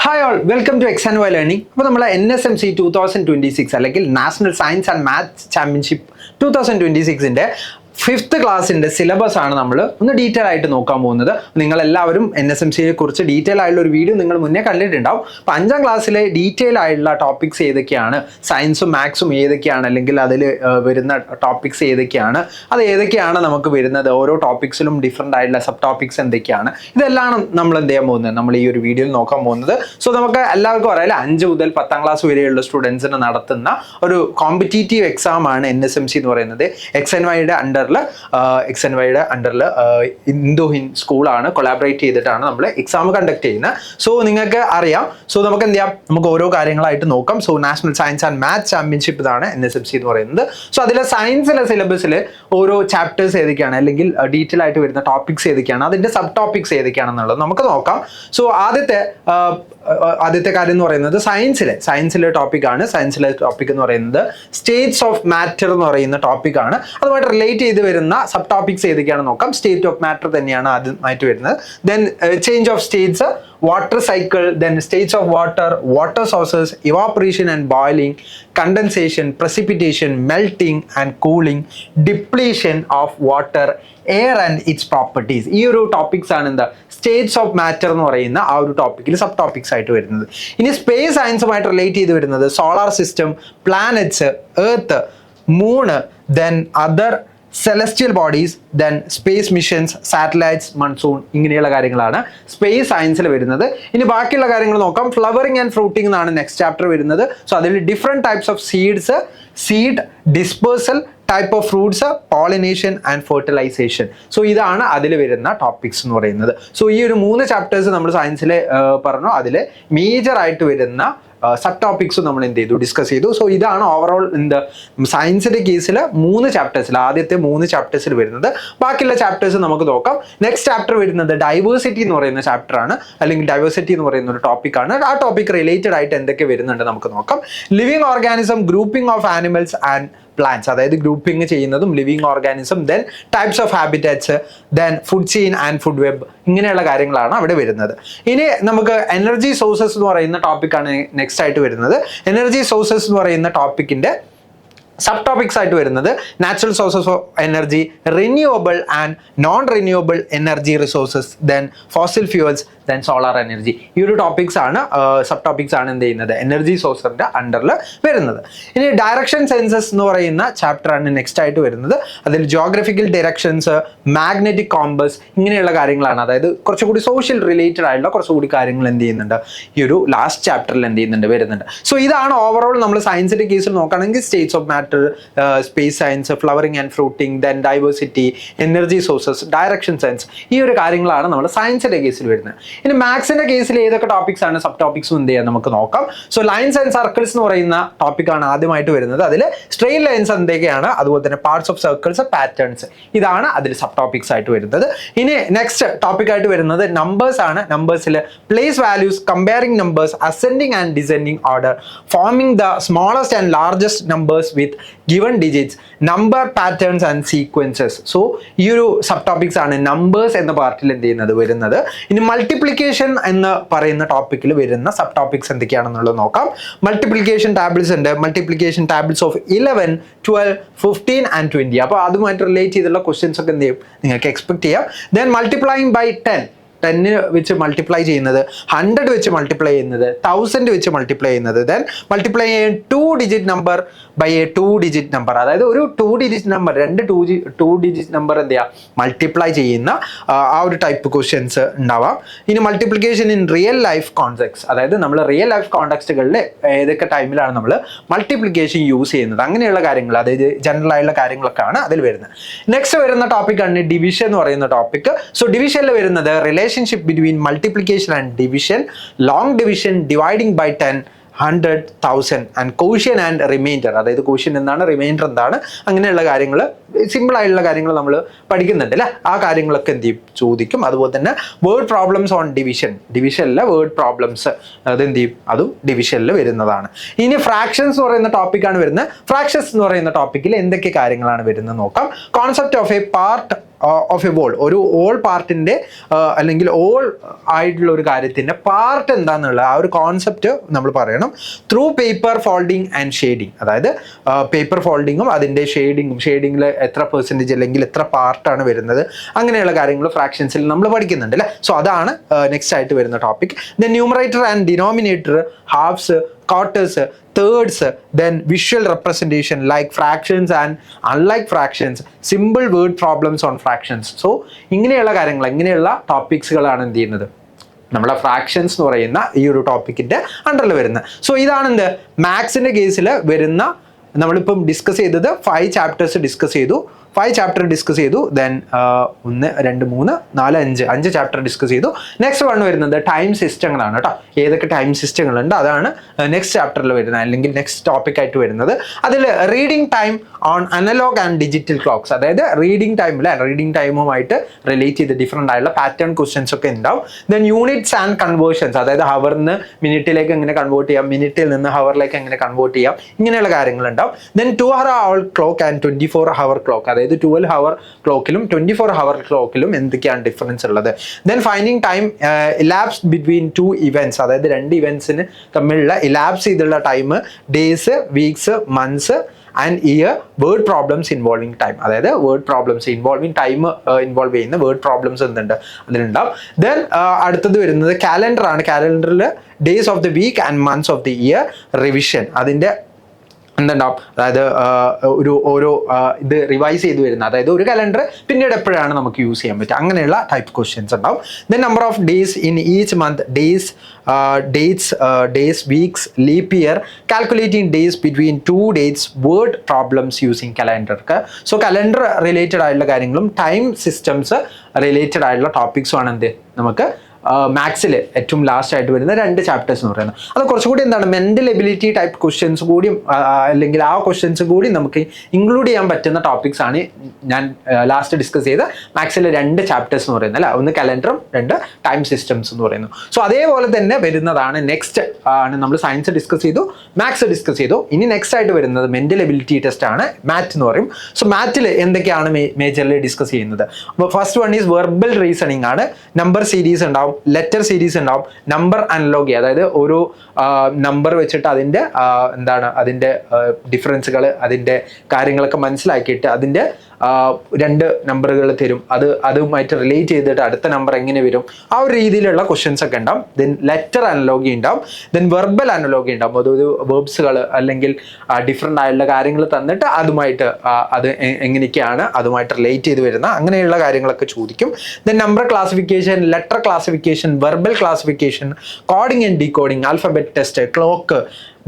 Hi all, welcome to XNY Learning. അപ്പോൾ നമ്മൾ NSMC 2026 അല്ലെങ്കിൽ നാഷണൽ സയൻസ് ആൻഡ് മാത്സ് ചാമ്പ്യൻഷിപ്പ് 2026ന്റെ 5th ക്ലാസ്സിൻ്റെ സിലബസ് ആണ് നമ്മൾ ഒന്ന് ഡീറ്റെയിൽ ആയിട്ട് നോക്കാൻ പോകുന്നത്. നിങ്ങളെല്ലാവരും NSMCയെ കുറിച്ച് ഡീറ്റെയിൽ ആയിട്ടുള്ള ഒരു വീഡിയോ നിങ്ങൾ മുന്നേ കണ്ടിട്ടുണ്ടാവും. അപ്പോൾ 5ാം ക്ലാസ്സിലെ ഡീറ്റെയിൽ ആയിട്ടുള്ള ടോപ്പിക്സ് ഏതൊക്കെയാണ്, സയൻസും മാത്സും ഏതൊക്കെയാണ്, അല്ലെങ്കിൽ അതിൽ വരുന്ന ടോപ്പിക്സ് ഏതൊക്കെയാണ്, അത് ഏതൊക്കെയാണ് നമുക്ക് വരുന്നത്, ഓരോ ടോപ്പിക്സിലും ഡിഫറെൻ്റ് ആയിട്ടുള്ള സബ് ടോപ്പിക്സ് എന്തൊക്കെയാണ്, ഇതെല്ലാം നമ്മൾ എന്ത് ചെയ്യാൻ പോകുന്നത്, നമ്മൾ ഈ ഒരു വീഡിയോയിൽ നോക്കാൻ പോകുന്നത്. സോ നമുക്ക് എല്ലാവർക്കും അറിയാം 5 മുതൽ 10ാം ക്ലാസ് വരെയുള്ള സ്റ്റുഡൻസിന് നടത്തുന്ന ഒരു കോമ്പറ്റീറ്റീവ് എക്സാം ആണ് NSMC എന്ന് പറയുന്നത്. XNYയുടെ അണ്ടറിൽ ഇന്തോ ഹിന്ദ് സ്കൂളാണ് കൊളാബറേറ്റ് ചെയ്തിട്ടാണ് നമ്മൾ എക്സാം കണ്ടക്ട് ചെയ്യുന്നത്. സോ നിങ്ങൾക്ക് അറിയാം. സോ നമുക്ക് എന്ത് ചെയ്യാം, നമുക്ക് ഓരോ കാര്യങ്ങളായിട്ട് നോക്കാം. So national science and maths championship ഇതാണ് NSMC എന്ന് പറയുന്നത്. സോ അതിലെ സയൻസിലെ സിലബസിൽ ഓരോ ചാപ്റ്റേഴ്സ് ഏതൊക്കെയാണ്, അല്ലെങ്കിൽ ഡീറ്റെയിൽ ആയിട്ട് വരുന്ന ടോപ്പിക്സ് ഏതൊക്കെയാണ്, അതിൻ്റെ സബ് ടോപ്പിക്സ് ഏതൊക്കെയാണെന്നുള്ളത് നമുക്ക് നോക്കാം. സോ ആദ്യത്തെ കാര്യം എന്ന് പറയുന്നത് സയൻസിലെ ടോപ്പിക്കാണ്. സയൻസിലെ ടോപ്പിക് എന്ന് പറയുന്നത് സ്റ്റേറ്റ്സ് ഓഫ് മാറ്റർ എന്ന് പറയുന്ന ടോപ്പിക്കാണ്. അതുമായിട്ട് റിലേറ്റ് ചെയ്ത് വരുന്ന സബ് ടോപ്പിക്സ് ഏതൊക്കെയാണെന്ന് നോക്കാം. സ്റ്റേറ്റ് ഓഫ് മാറ്റർ തന്നെയാണ് ആദ്യമായിട്ട് വരുന്നത്. Then change of States, water cycle, then states of water sources, evaporation and boiling, condensation, precipitation, melting and cooling, depletion of water, air and its properties. ഈ ഒരു topics ആണ് എന്താ States of matter എന്ന് പറയുന്ന ആ ഒരു ടോപ്പിക്കിൽ സബ് ടോപ്പിക്സ് ആയിട്ട് വരുന്നത്. ഇനി സ്പേസ് സയൻസുമായിട്ട് റിലേറ്റ് ചെയ്ത് വരുന്നത് solar system, planets, earth, moon, then other celestial bodies, then space missions, satellites, monsoon, ഇങ്ങനെയുള്ള കാര്യങ്ങളാണ് സ്പേസ് സയൻസിൽ വരുന്നത്. ഇനി ബാക്കിയുള്ള കാര്യങ്ങൾ നോക്കാം. ഫ്ലവറിംഗ് ആൻഡ് ഫ്രൂട്ടിംഗ് എന്നാണ് നെക്സ്റ്റ് ചാപ്റ്റർ വരുന്നത്. സോ അതിൽ different types of seed dispersal, type of fruits, pollination and fertilisation. So ഇതാണ് അതിൽ വരുന്ന ടോപ്പിക്സ് എന്ന് പറയുന്നത്. സോ ഈ ഒരു 3 ചാപ്റ്റേഴ്സ് നമ്മൾ സയൻസിൽ പറഞ്ഞു. അതിൽ മേജർ ആയിട്ട് വരുന്ന സബ് ടോപ്പിക്സും നമ്മൾ എന്ത് ചെയ്തു, ഡിസ്കസ് ചെയ്തു. സോ ഇതാണ് ഓവറോൾ സയൻസിന്റെ കേസിൽ 3 ചാപ്റ്റേഴ്സിൽ ആദ്യത്തെ 3 ചാപ്റ്റേഴ്സിൽ വരുന്നത്. ബാക്കിയുള്ള ചാപ്റ്റേഴ്സ് നമുക്ക് നോക്കാം. നെക്സ്റ്റ് ചാപ്റ്റർ വരുന്നത് ഡൈവേഴ്സിറ്റി എന്ന് പറയുന്ന ചാപ്റ്റർ ആണ്, അല്ലെങ്കിൽ ഡൈവേഴ്സിറ്റി എന്ന് പറയുന്ന ഒരു ടോപ്പിക്കാണ്. ആ ടോപ്പിക് റിലേറ്റഡ് ആയിട്ട് എന്തൊക്കെ വരുന്നുണ്ട് നമുക്ക് നോക്കാം. Living organism, grouping of animals and plants, അതായത് ഗ്രൂപ്പിംഗ് ചെയ്യുന്നതും living organism, then types of habitats, then food chain and food web, ഇങ്ങനെയുള്ള കാര്യങ്ങളാണ് അവിടെ വരുന്നത്. ഇനി നമുക്ക് എനർജി സോഴ്സസ് എന്ന് പറയുന്ന ടോപ്പിക്കാണ് നെക്സ്റ്റ് ആയിട്ട് വരുന്നത്. എനർജി സോഴ്സസ് എന്ന് പറയുന്ന ടോപ്പിക്കിന്റെ സബ് ടോപ്പിക്സ് ആയിട്ട് വരുന്നത് natural sources of energy, renewable and non renewable energy resources, then fossil fuels, then solar energy. ഈ ഒരു ടോപ്പിക്സ് ആണ് സബ് ടോപ്പിക്സ് ആണ് എന്ത് ചെയ്യുന്നത് എനർജി സോഴ്സിന്റെ അണ്ടറിൽ വരുന്നത്. ഇനി ഡയറക്ഷൻ സെൻസസ് എന്ന് പറയുന്ന ചാപ്റ്റർ ആണ് നെക്സ്റ്റ് ആയിട്ട് വരുന്നത്. അതിൽ ജിയോഗ്രഫിക്കൽ ഡയറക്ഷൻസ്, മാഗ്നറ്റിക് കോമ്പസ്, ഇങ്ങനെയുള്ള കാര്യങ്ങളാണ്. അതായത് കുറച്ചുകൂടി സോഷ്യൽ റിലേറ്റഡ് ആയിട്ടുള്ള കുറച്ചുകൂടി കാര്യങ്ങൾ എന്ത് ചെയ്യുന്നുണ്ട് ഈ ഒരു ലാസ്റ്റ് ചാപ്റ്ററിൽ എന്ത് ചെയ്യുന്നുണ്ട് വരുന്നുണ്ട്. സോ ഇതാണ് ഓവറോൾ നമ്മൾ സയൻസിന്റെ കേസിൽ നോക്കുകയാണെങ്കിൽ States of matter, space science, flowering and fruiting, then diversity, energy sources, direction science, ഈ ഒരു കാര്യങ്ങളാണ് നമ്മൾ സയൻസിന്റെ കേസിൽ വരുന്നത്. ഇനി മാത്സിന്റെ കേസിൽ ഏതൊക്കെ ടോപ്പിക്സ് ആണ് സബ് ടോപ്പിക്സും എന്ത് ചെയ്യാൻ നമുക്ക് നോക്കാം. സോ ലൈൻസ് ആൻഡ് സർക്കിൾസ് എന്ന് പറയുന്ന ടോപ്പിക്കാണ് ആദ്യമായിട്ട് വരുന്നത്. അതിൽ സ്ട്രെയിറ്റ് ലൈൻസ് എന്തൊക്കെയാണ്, അതുപോലെ തന്നെ പാർട്സ് ഓഫ് സർക്കിൾസ്, പാറ്റേൺസ്, ഇതാണ് അതിൽ സബ് ടോപ്പിക്സ് ആയിട്ട് വരുന്നത്. ഇനി നെക്സ്റ്റ് ടോപ്പിക് ആയിട്ട് വരുന്നത് നമ്പേഴ്സ് ആണ്. നമ്പേഴ്സിൽ place values, comparing numbers, ascending and descending order, forming the smallest and largest numbers with given digits, number patterns and sequences. So ഈ ഒരു സബ് ടോപ്പിക്സ് ആണ് നമ്പേഴ്സ് എന്ന പാർട്ടിൽ എന്ത് ചെയ്യുന്നത് വരുന്നത്. ഇനി മൾട്ടിപ്ലിക്കേഷൻ എന്ന് പറയുന്ന ടോപ്പിക്കിൽ വരുന്ന സബ് ടോപ്പിക്സ് എന്തൊക്കെയാണെന്നുള്ളത് നോക്കാം. മൾട്ടിപ്ലിക്കേഷൻ ടാബിൾസ് ഉണ്ട്. Multiplication tables of 11, 12, 15 and 20. അപ്പോൾ അതുമായിട്ട് റിലേറ്റ് ചെയ്തുള്ള ക്വസ്റ്റ്യൻസ് ഒക്കെ എന്ത് ചെയ്യും നിങ്ങൾക്ക് എക്സ്പെക്ട് ചെയ്യാം. ദെൻ മൾട്ടിപ്ലൈയിങ് ബൈ 10 വെച്ച് മൾട്ടിപ്ലൈ ചെയ്യുന്നത്, 100 വെച്ച് മൾട്ടിപ്ലൈ ചെയ്യുന്നത്, 1000 വെച്ച് മൾട്ടിപ്ലൈ ചെയ്യുന്നത്, ദെൻ മൾട്ടിപ്ലൈ ചെയ്യുന്ന 2 digit number by a 2 digit number. അതായത് ഒരു 2 ഡിജിറ്റ് നമ്പർ, 2 ഡിജിറ്റ് നമ്പർ എന്ത് ചെയ്യുക മൾട്ടിപ്ലൈ ചെയ്യുന്ന ആ ഒരു ടൈപ്പ് ക്വസ്റ്റ്യൻസ് ഉണ്ടാവാം. ഇനി multiplication in real life context, അതായത് നമ്മൾ റിയൽ ലൈഫ് കോൺടെക്സ്റ്റുകളിൽ ഏതൊക്കെ ടൈമിലാണ് നമ്മൾ മൾട്ടിപ്ലിക്കേഷൻ യൂസ് ചെയ്യുന്നത്, അങ്ങനെയുള്ള കാര്യങ്ങൾ, അതായത് ജനറൽ ആയിട്ടുള്ള കാര്യങ്ങളൊക്കെയാണ് അതിൽ വരുന്നത്. നെക്സ്റ്റ് വരുന്ന ടോപ്പിക്കാണ് ഡിവിഷൻ എന്ന് പറയുന്ന ടോപ്പിക്. സോ ഡിവിഷനിൽ വരുന്നത് relationship between multiplication and division, long division, dividing by 10, 100, 1000 and quotient and remainder. അതായത് quotient എന്താണ്, റിമൈൻഡർ എന്താണ്, അങ്ങനെയുള്ള കാര്യങ്ങൾ, സിമ്പിൾ ആയിട്ടുള്ള കാര്യങ്ങൾ നമ്മൾ പഠിക്കുന്നുണ്ട് അല്ലേ. ആ കാര്യങ്ങളൊക്കെ എന്ത് ചെയ്യും ചോദിക്കും. അതുപോലെ തന്നെ വേർഡ് പ്രോബ്ലംസ് ഓൺ ഡിവിഷനിലെ വേർഡ് പ്രോബ്ലംസ് അതെന്ത് ചെയ്യും, അതും ഡിവിഷനിൽ വരുന്നതാണ്. ഇനി ഫ്രാക്ഷൻസ് എന്ന് പറയുന്ന ടോപ്പിക്കാണ് വരുന്നത്. ഫ്രാക്ഷൻസ് എന്ന് പറയുന്ന ടോപ്പിക്കിൽ എന്തൊക്കെ കാര്യങ്ങളാണ് വരുന്നത് നോക്കാം. Concept of a part of a whole, ഒരു ഓൾ പാർട്ടിൻ്റെ അല്ലെങ്കിൽ ഓൾ ആയിട്ടുള്ള ഒരു കാര്യത്തിൻ്റെ പാർട്ട് എന്താണെന്നുള്ള ആ ഒരു കോൺസെപ്റ്റ് നമ്മൾ പറയണം. Through paper folding and shading, അതായത് പേപ്പർ ഫോൾഡിങ്ങും അതിൻ്റെ ഷെയ്ഡിങ്ങിൽ എത്ര പെർസെൻറ്റേജ് അല്ലെങ്കിൽ എത്ര പാർട്ടാണ് വരുന്നത്, അങ്ങനെയുള്ള കാര്യങ്ങൾ ഫ്രാക്ഷൻസിൽ നമ്മൾ പഠിക്കുന്നുണ്ട് അല്ലേ. സോ അതാണ് നെക്സ്റ്റ് ആയിട്ട് വരുന്ന topic. Then numerator and denominator, halves, quarters, thirds, then visual representation like fractions and unlike fractions, simple word problems on fractions. So ഇങ്ങനെയുള്ള കാര്യങ്ങൾ, ഇങ്ങനെയുള്ള ടോപ്പിക്സുകളാണ് എന്ത് ചെയ്യുന്നത് നമ്മളെ ഫ്രാക്ഷൻസ് എന്ന് പറയുന്ന ഈ ഒരു ടോപ്പിക്കിൻ്റെ അണ്ടറിൽ വരുന്നത്. സോ ഇതാണ് എന്ത് മാത്സിൻ്റെ കേസിൽ വരുന്ന, നമ്മളിപ്പം ഡിസ്കസ് ചെയ്തത് 5 ചാപ്റ്റേഴ്സ് ഡിസ്കസ് ചെയ്തു. 5 ചാപ്റ്റർ ഡിസ്കസ് ചെയ്തു. ദെൻ 1 2 3 4 5 ചാപ്റ്റർ ഡിസ്കസ് ചെയ്തു. നെക്സ്റ്റ് വൺ വരുന്നത് ടൈം സിസ്റ്റങ്ങളാണ് കേട്ടോ. ഏതൊക്കെ ടൈം സിസ്റ്റങ്ങളുണ്ട് അതാണ് നെക്സ്റ്റ് ചാപ്റ്ററിൽ വരുന്നത്, അല്ലെങ്കിൽ നെക്സ്റ്റ് ടോപ്പിക് ആയിട്ട് വരുന്നത്. അതിൽ reading time on analogue and digital clocks, അതായത് റീഡിംഗ് ടൈമുമായിട്ട് റിലേറ്റ് ചെയ്ത് ഡിഫറെൻ്റ് ആയിട്ടുള്ള പാറ്റേൺ ക്വസ്റ്റ്യൻസ് ഒക്കെ ഉണ്ടാവും. ദെൻ യൂണിറ്റ്സ് ആൻഡ് കൺവേർഷൻസ്, അതായത് ഹവറിന് മിനിറ്റിലേക്ക് എങ്ങനെ കൺവേർട്ട് ചെയ്യാം, മിനിറ്റിൽ നിന്ന് ഹവറിലേക്ക് എങ്ങനെ കൺവേർട്ട് ചെയ്യാം, ഇങ്ങനെയുള്ള കാര്യങ്ങളുണ്ടാവും. Then 2-hour clock and 24-hour clock, അതായത് 12-hour ക്ലോക്കിലും 24-hour ക്ലോക്കിലും എന്തൊക്കെയാണ് ഡിഫറൻസ് ഉള്ളത്. Then finding time elapsed between 2 events, അതായത് 2 ഇവൻസിന് തമ്മിലുള്ള ഇലാപ്സ് ചെയ്തുള്ള time, days, weeks, months and year, word problems involving time, അതായത് word problems involving time involve ചെയ്യുന്ന word problems എന്തുണ്ട് അതിലുണ്ടാവും. ദെൻ അടുത്തത് വരുന്നത് കാലണ്ടർ ആണ്. കാലണ്ടറിൽ days of the week and months of the year, revision, അതിൻ്റെ എന്തുണ്ടാവും, അതായത് ഓരോ ഇത് റിവൈസ് ചെയ്ത് വരുന്ന, അതായത് ഒരു കലണ്ടർ പിന്നീട് എപ്പോഴാണ് നമുക്ക് യൂസ് ചെയ്യാൻ പറ്റുക, അങ്ങനെയുള്ള ടൈപ്പ് ക്വസ്റ്റ്യൻസ് ഉണ്ടാവും. Then number of days in each month, days, weeks, leap year, calculating days between 2 dates, word problems using കലണ്ടർക്ക്. സോ കലണ്ടർ റിലേറ്റഡ് ആയിട്ടുള്ള കാര്യങ്ങളും ടൈം സിസ്റ്റംസ് റിലേറ്റഡ് ആയിട്ടുള്ള ടോപ്പിക്സും ആണ് എന്ത് നമുക്ക് മാത്സിൽ ഏറ്റവും ലാസ്റ്റ് ആയിട്ട് വരുന്ന 2 ചാപ്റ്റേഴ്സ് എന്ന് പറയുന്നത്. അത് കുറച്ചുകൂടി എന്താണ് മെൻ്റൽ എബിലിറ്റി ടൈപ്പ് ക്വസ്റ്റ്യൻസ് കൂടിയും, അല്ലെങ്കിൽ ആ ക്വസ്റ്റ്യൻസ് കൂടി നമുക്ക് ഇൻക്ലൂഡ് ചെയ്യാൻ പറ്റുന്ന ടോപ്പിക്സ് ആണ് ഞാൻ ലാസ്റ്റ് ഡിസ്കസ് ചെയ്ത മാത്സിലെ 2 ചാപ്റ്റേഴ്സ് എന്ന് പറയുന്നത് അല്ല. ഒന്ന് കലണ്ടറും 2 ടൈം സിസ്റ്റംസ് എന്ന് പറയുന്നു. സോ അതേപോലെ തന്നെ വരുന്നതാണ് നെക്സ്റ്റ് ആണ്. നമ്മൾ സയൻസ് ഡിസ്കസ് ചെയ്തു, മാത്സ് ഡിസ്കസ് ചെയ്തു. ഇനി നെക്സ്റ്റ് ആയിട്ട് വരുന്നത് മെൻ്റൽ എബിലിറ്റി ടെസ്റ്റ് ആണ്, മാത്ത് എന്ന് പറയും. സോ മാത്തിൽ എന്തൊക്കെയാണ് മേജർലി ഡിസ്കസ് ചെയ്യുന്നത്? First one is verbal reasoning ആണ്. നമ്പർ സീരീസ് ഉണ്ടാവും, ലെറ്റർ സീരീസ് ഉണ്ടാവും, നമ്പർ അനലോഗി, അതായത് ഓരോ നമ്പർ വെച്ചിട്ട് അതിൻ്റെ അതിൻ്റെ ഡിഫറൻസുകൾ, അതിൻ്റെ കാര്യങ്ങളൊക്കെ മനസ്സിലാക്കിയിട്ട് അതിൻ്റെ 2 നമ്പറുകൾ തരും, അതുമായിട്ട് റിലേറ്റ് ചെയ്തിട്ട് അടുത്ത നമ്പർ എങ്ങനെ വരും, ആ ഒരു രീതിയിലുള്ള ക്വസ്റ്റ്യൻസ് ഒക്കെ ഉണ്ടാവും. ദെൻ ലെറ്റർ അനലോഗി ഉണ്ടാവും. ദെൻ വെർബൽ അനലോഗി ഉണ്ടാവും, അതൊരു വേർബ്സുകൾ അല്ലെങ്കിൽ ഡിഫറെൻ്റ് ആയിട്ടുള്ള കാര്യങ്ങൾ തന്നിട്ട് അതുമായിട്ട് അത് എങ്ങനെയൊക്കെയാണ് അതുമായിട്ട് റിലേറ്റ് ചെയ്ത് വരുന്ന അങ്ങനെയുള്ള കാര്യങ്ങളൊക്കെ ചോദിക്കും. Then number classification, letter classification, verbal classification, coding and decoding, alphabet test, clock,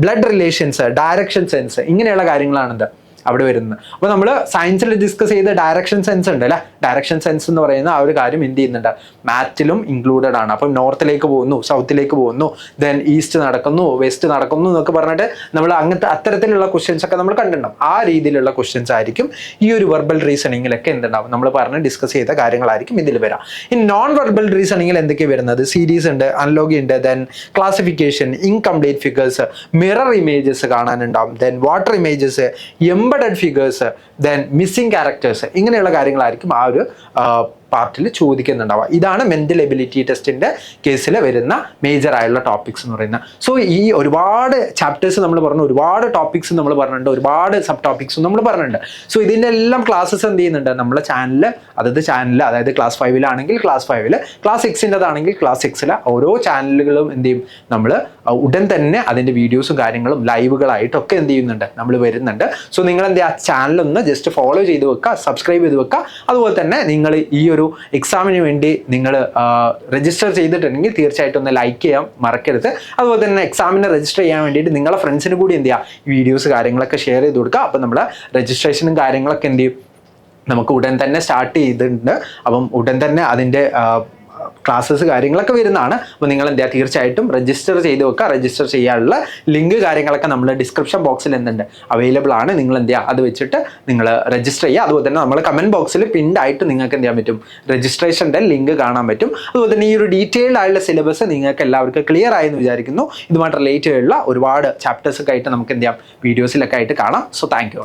blood relations, direction sense, ഇങ്ങനെയുള്ള കാര്യങ്ങളാണിത് അവിടെ വരുന്നത്. അപ്പോൾ നമ്മൾ സയൻസിൽ ഡിസ്കസ് ചെയ്ത ഡയറക്ഷൻ സെൻസ് ഉണ്ട് അല്ലേ. ഡയറക്ഷൻ സെൻസ് എന്ന് പറയുന്ന ആ ഒരു കാര്യം എന്ത് ചെയ്യുന്നുണ്ട്, മാത്തിലും ഇൻക്ലൂഡഡ് ആണ്. അപ്പം നോർത്തിലേക്ക് പോകുന്നു, സൗത്തിലേക്ക് പോകുന്നു, ദെൻ ഈസ്റ്റ് നടക്കുന്നു, വെസ്റ്റ് നടക്കുന്നു എന്നൊക്കെ പറഞ്ഞിട്ട് നമ്മൾ അത്തരത്തിലുള്ള ക്വസ്റ്റ്യൻസ് ഒക്കെ നമ്മൾ കണ്ടിട്ടുണ്ടാവും. ആ രീതിയിലുള്ള ക്വസ്റ്റ്യൻസ് ആയിരിക്കും ഈ ഒരു വെർബൽ റീസണിങ്ങിലൊക്കെ എന്തുണ്ടാവും, നമ്മൾ പറഞ്ഞ് ഡിസ്കസ് ചെയ്ത കാര്യങ്ങളായിരിക്കും ഇതിൽ വരാം. ഇനി നോൺ വെർബൽ റീസണിങ്ങിൽ എന്തൊക്കെയാണ് വരുന്നത്? സീരീസ് ഉണ്ട്, അനലോഗി ഉണ്ട്, then classification, incomplete figures, mirror images കാണാനുണ്ടാവും, then water images, embedded figures, then missing characters, ഇങ്ങനെയുള്ള കാര്യങ്ങളായിരിക്കും ആ ഒരു പാർട്ടിൽ ചോദിക്കുന്നുണ്ടാവുക. ഇതാണ് മെൻ്റൽ എബിലിറ്റി ടെസ്റ്റിൻ്റെ കേസിൽ വരുന്ന മേജർ ആയിട്ടുള്ള ടോപ്പിക്സ് എന്ന് പറയുന്നത്. സോ ഈ ഒരുപാട് ചാപ്റ്റേഴ്സ് നമ്മൾ പറഞ്ഞു, ഒരുപാട് ടോപ്പിക്സ് നമ്മൾ പറഞ്ഞിട്ടുണ്ട്, ഒരുപാട് സബ് ടോപ്പിക്സും നമ്മൾ പറഞ്ഞിട്ടുണ്ട്. സോ ഇതിൻ്റെ എല്ലാം ക്ലാസ്സസ് എന്ത് ചെയ്യുന്നുണ്ട് നമ്മളെ ചാനലിൽ, അതായത് ക്ലാസ് 5-ലാണെങ്കിൽ ക്ലാസ് 5-ൽ, ക്ലാസ് 6-ൻ്റെതാണെങ്കിൽ ക്ലാസ് 6-ൽ, ഓരോ ചാനലുകളും എന്ത് ചെയ്യും നമ്മൾ ഉടൻ തന്നെ അതിൻ്റെ വീഡിയോസും കാര്യങ്ങളും ലൈവുകളായിട്ടൊക്കെ എന്ത് ചെയ്യുന്നുണ്ട് നമ്മൾ വരുന്നുണ്ട്. സോ നിങ്ങൾ എന്ത് ചെയ്യുക, ചാനലൊന്ന് ജസ്റ്റ് ഫോളോ ചെയ്ത് വെക്കുക, സബ്സ്ക്രൈബ് ചെയ്ത് വെക്കുക. അതുപോലെ തന്നെ നിങ്ങൾ ഈ ഒരു എക്സാമിന് വേണ്ടി നിങ്ങൾ രജിസ്റ്റർ ചെയ്തിട്ടുണ്ടെങ്കിൽ തീർച്ചയായിട്ടും ഒന്ന് ലൈക്ക് ചെയ്യാൻ മറക്കരുത്. അതുപോലെ തന്നെ എക്സാമിന് രജിസ്റ്റർ ചെയ്യാൻ വേണ്ടിയിട്ട് നിങ്ങളെ ഫ്രണ്ട്സിന് കൂടി എന്ത് ചെയ്യുക, ഈ വീഡിയോസ് കാര്യങ്ങളൊക്കെ ഷെയർ ചെയ്ത് കൊടുക്കുക. അപ്പം നമ്മൾ രജിസ്ട്രേഷനും കാര്യങ്ങളൊക്കെ എന്ത് ചെയ്യും നമുക്ക് ഉടൻ തന്നെ സ്റ്റാർട്ട് ചെയ്തിട്ടുണ്ട്. അപ്പം ഉടൻ തന്നെ അതിൻ്റെ ക്ലാസ്സസ് കാര്യങ്ങളൊക്കെ വരുന്നതാണ്. അപ്പോൾ നിങ്ങൾ എന്ത് ചെയ്യുക, തീർച്ചയായിട്ടും രജിസ്റ്റർ ചെയ്ത് വെക്കുക. രജിസ്റ്റർ ചെയ്യാനുള്ള ലിങ്ക് കാര്യങ്ങളൊക്കെ നമ്മൾ ഡിസ്ക്രിപ്ഷൻ ബോക്സിൽ എന്തുണ്ട് അവൈലബിൾ ആണ്. നിങ്ങൾ എന്ത് ചെയ്യുക, അത് വെച്ചിട്ട് നിങ്ങൾ രജിസ്റ്റർ ചെയ്യുക. അതുപോലെ തന്നെ നമ്മൾ കമൻറ്റ് ബോക്സിൽ പിൻഡായിട്ട് നിങ്ങൾക്ക് എന്ത് ചെയ്യാൻ പറ്റും, രജിസ്ട്രേഷൻ്റെ ലിങ്ക് കാണാൻ പറ്റും. അതുപോലെ തന്നെ ഈ ഒരു ഡീറ്റെയിൽഡ് ആയിട്ടുള്ള സിലബസ് നിങ്ങൾക്ക് എല്ലാവർക്കും ക്ലിയർ ആയെന്ന് വിചാരിക്കുന്നു. ഇതുമായിട്ട് റിലേറ്റ് ചെയ്തുള്ള ഒരുപാട് ചാപ്റ്റേഴ്സൊക്കെ ആയിട്ട് നമുക്ക് എന്ത് ചെയ്യാം, വീഡിയോസിലൊക്കെ ആയിട്ട് കാണാം. So thank you.